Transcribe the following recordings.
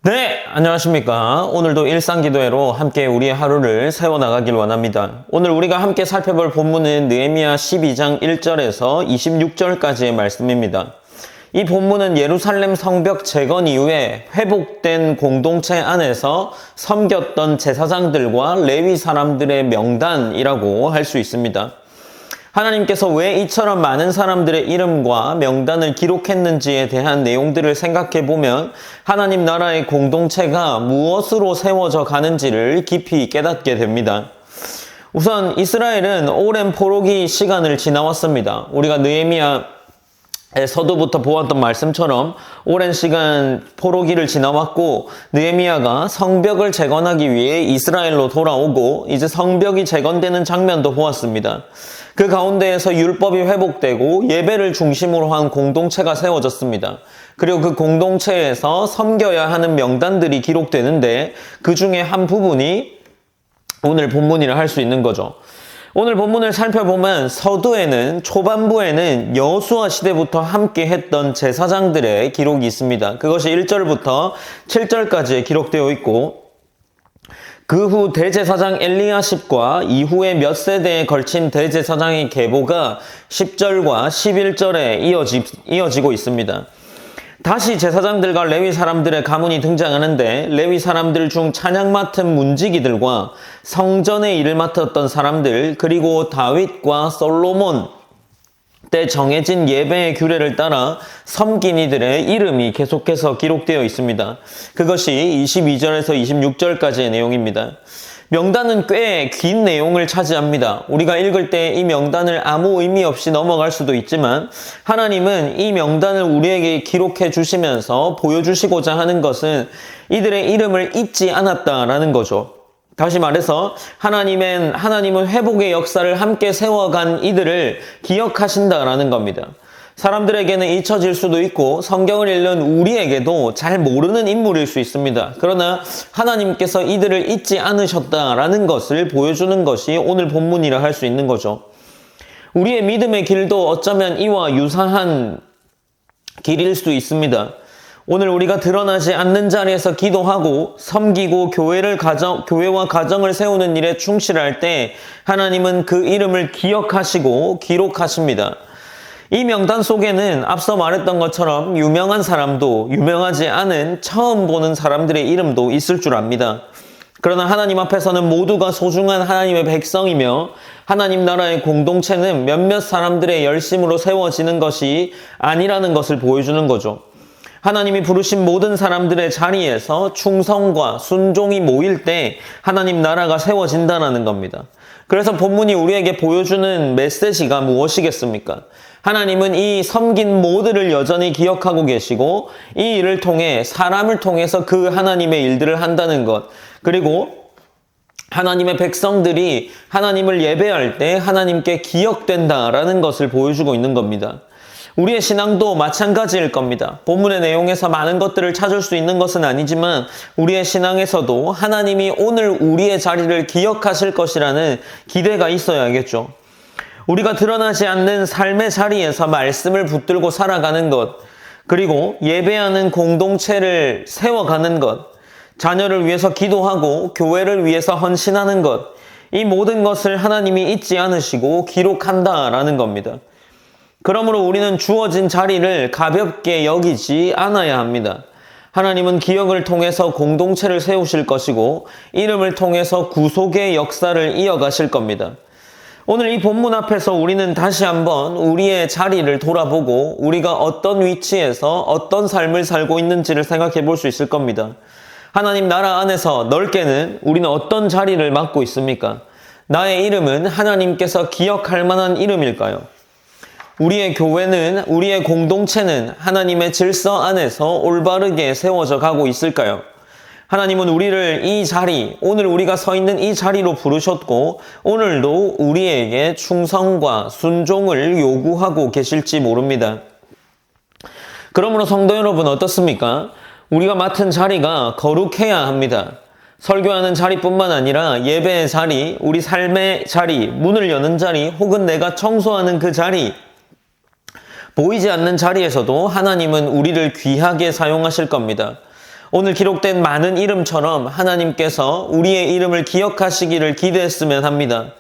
네, 안녕하십니까. 오늘도 일상기도회로 함께 우리의 하루를 세워나가길 원합니다. 오늘 우리가 함께 살펴볼 본문은 느헤미야 12장 1절에서 26절까지의 말씀입니다. 이 본문은 예루살렘 성벽 재건 이후에 회복된 공동체 안에서 섬겼던 제사장들과 레위 사람들의 명단이라고 할 수 있습니다. 하나님께서 왜 이처럼 많은 사람들의 이름과 명단을 기록했는지에 대한 내용들을 생각해 보면 하나님 나라의 공동체가 무엇으로 세워져 가는지를 깊이 깨닫게 됩니다. 우선 이스라엘은 오랜 포로기 시간을 지나왔습니다. 우리가 느헤미야에서도부터 보았던 말씀처럼 오랜 시간 포로기를 지나왔고 느헤미야가 성벽을 재건하기 위해 이스라엘로 돌아오고 이제 성벽이 재건되는 장면도 보았습니다. 그 가운데에서 율법이 회복되고 예배를 중심으로 한 공동체가 세워졌습니다. 그리고 그 공동체에서 섬겨야 하는 명단들이 기록되는데 그 중에 한 부분이 오늘 본문이라 할 수 있는 거죠. 오늘 본문을 살펴보면 서두에는 초반부에는 여호수아 시대부터 함께 했던 제사장들의 기록이 있습니다. 그것이 1절부터 7절까지에 기록되어 있고 그 후 대제사장 엘리야십과 이후에 몇 세대에 걸친 대제사장의 계보가 10절과 11절에 이어지고 있습니다. 다시 제사장들과 레위 사람들의 가문이 등장하는데 레위 사람들 중 찬양 맡은 문지기들과 성전의 일을 맡았던 사람들 그리고 다윗과 솔로몬 때 정해진 예배의 규례를 따라 섬긴 이들의 이름이 계속해서 기록되어 있습니다. 그것이 22절에서 26절까지의 내용입니다. 명단은 꽤 긴 내용을 차지합니다. 우리가 읽을 때 이 명단을 아무 의미 없이 넘어갈 수도 있지만 하나님은 이 명단을 우리에게 기록해 주시면서 보여주시고자 하는 것은 이들의 이름을 잊지 않았다라는 거죠. 다시 말해서 하나님은 회복의 역사를 함께 세워간 이들을 기억하신다라는 겁니다. 사람들에게는 잊혀질 수도 있고 성경을 읽는 우리에게도 잘 모르는 인물일 수 있습니다. 그러나 하나님께서 이들을 잊지 않으셨다라는 것을 보여주는 것이 오늘 본문이라 할 수 있는 거죠. 우리의 믿음의 길도 어쩌면 이와 유사한 길일 수 있습니다. 오늘 우리가 드러나지 않는 자리에서 기도하고 섬기고 교회와 가정을 세우는 일에 충실할 때 하나님은 그 이름을 기억하시고 기록하십니다. 이 명단 속에는 앞서 말했던 것처럼 유명한 사람도 유명하지 않은 처음 보는 사람들의 이름도 있을 줄 압니다. 그러나 하나님 앞에서는 모두가 소중한 하나님의 백성이며 하나님 나라의 공동체는 몇몇 사람들의 열심으로 세워지는 것이 아니라는 것을 보여주는 거죠. 하나님이 부르신 모든 사람들의 자리에서 충성과 순종이 모일 때 하나님 나라가 세워진다는 겁니다. 그래서 본문이 우리에게 보여주는 메시지가 무엇이겠습니까? 하나님은 이 섬긴 모두를 여전히 기억하고 계시고 이 일을 통해 사람을 통해서 그 하나님의 일들을 한다는 것, 그리고 하나님의 백성들이 하나님을 예배할 때 하나님께 기억된다라는 것을 보여주고 있는 겁니다. 우리의 신앙도 마찬가지일 겁니다. 본문의 내용에서 많은 것들을 찾을 수 있는 것은 아니지만 우리의 신앙에서도 하나님이 오늘 우리의 자리를 기억하실 것이라는 기대가 있어야겠죠. 우리가 드러나지 않는 삶의 자리에서 말씀을 붙들고 살아가는 것, 그리고 예배하는 공동체를 세워가는 것, 자녀를 위해서 기도하고 교회를 위해서 헌신하는 것, 이 모든 것을 하나님이 잊지 않으시고 기록한다라는 겁니다. 그러므로 우리는 주어진 자리를 가볍게 여기지 않아야 합니다. 하나님은 기억을 통해서 공동체를 세우실 것이고 이름을 통해서 구속의 역사를 이어가실 겁니다. 오늘 이 본문 앞에서 우리는 다시 한번 우리의 자리를 돌아보고 우리가 어떤 위치에서 어떤 삶을 살고 있는지를 생각해 볼 수 있을 겁니다. 하나님 나라 안에서 넓게는 우리는 어떤 자리를 맡고 있습니까? 나의 이름은 하나님께서 기억할 만한 이름일까요? 우리의 교회는, 우리의 공동체는 하나님의 질서 안에서 올바르게 세워져 가고 있을까요? 하나님은 우리를 이 자리, 오늘 우리가 서 있는 이 자리로 부르셨고 오늘도 우리에게 충성과 순종을 요구하고 계실지 모릅니다. 그러므로 성도 여러분 어떻습니까? 우리가 맡은 자리가 거룩해야 합니다. 설교하는 자리뿐만 아니라 예배의 자리, 우리 삶의 자리, 문을 여는 자리, 혹은 내가 청소하는 그 자리, 보이지 않는 자리에서도 하나님은 우리를 귀하게 사용하실 겁니다. 오늘 기록된 많은 이름처럼 하나님께서 우리의 이름을 기억하시기를 기대했으면 합니다.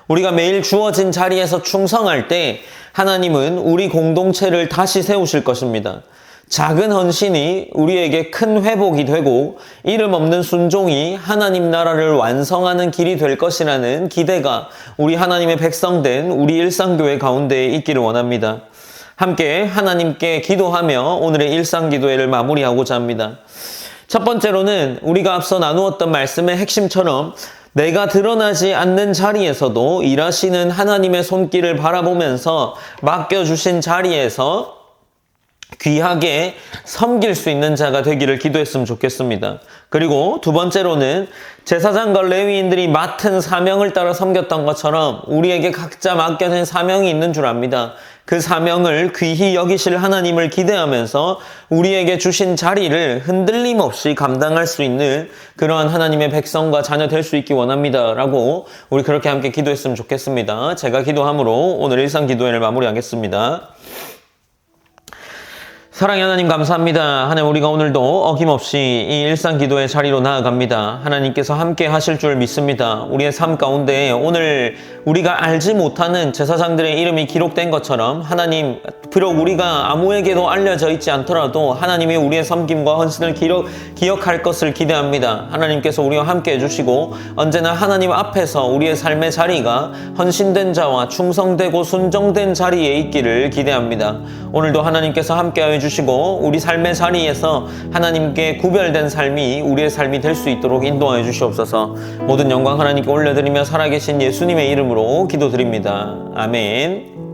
우리가 매일 주어진 자리에서 충성할 때 하나님은 우리 공동체를 다시 세우실 것입니다. 작은 헌신이 우리에게 큰 회복이 되고 이름 없는 순종이 하나님 나라를 완성하는 길이 될 것이라는 기대가 우리 하나님의 백성된 우리 일상교회 가운데에 있기를 원합니다. 함께 하나님께 기도하며 오늘의 일상기도회를 마무리하고자 합니다. 첫 번째로는 우리가 앞서 나누었던 말씀의 핵심처럼 내가 드러나지 않는 자리에서도 일하시는 하나님의 손길을 바라보면서 맡겨주신 자리에서 귀하게 섬길 수 있는 자가 되기를 기도했으면 좋겠습니다. 그리고 두 번째로는 제사장과 레위인들이 맡은 사명을 따라 섬겼던 것처럼 우리에게 각자 맡겨진 사명이 있는 줄 압니다. 그 사명을 귀히 여기실 하나님을 기대하면서 우리에게 주신 자리를 흔들림 없이 감당할 수 있는 그러한 하나님의 백성과 자녀 될 수 있기 원합니다. 라고 우리 그렇게 함께 기도했으면 좋겠습니다. 제가 기도함으로 오늘 일상기도회를 마무리하겠습니다. 사랑의 하나님 감사합니다. 하나님 우리가 오늘도 어김없이 이 일상기도의 자리로 나아갑니다. 하나님께서 함께 하실 줄 믿습니다. 우리의 삶 가운데 오늘 우리가 알지 못하는 제사장들의 이름이 기록된 것처럼 하나님 비록 우리가 아무에게도 알려져 있지 않더라도 하나님이 우리의 섬김과 헌신을 기억할 것을 기대합니다. 하나님께서 우리와 함께 해주시고 언제나 하나님 앞에서 우리의 삶의 자리가 헌신된 자와 충성되고 순종된 자리에 있기를 기대합니다. 오늘도 하나님께서 함께하여 주시고 우리 삶의 자리에서 하나님께 구별된 삶이 우리의 삶이 될 수 있도록 인도하여 주시옵소서. 모든 영광 하나님께 올려드리며 살아계신 예수님의 이름으로 기도드립니다. 아멘.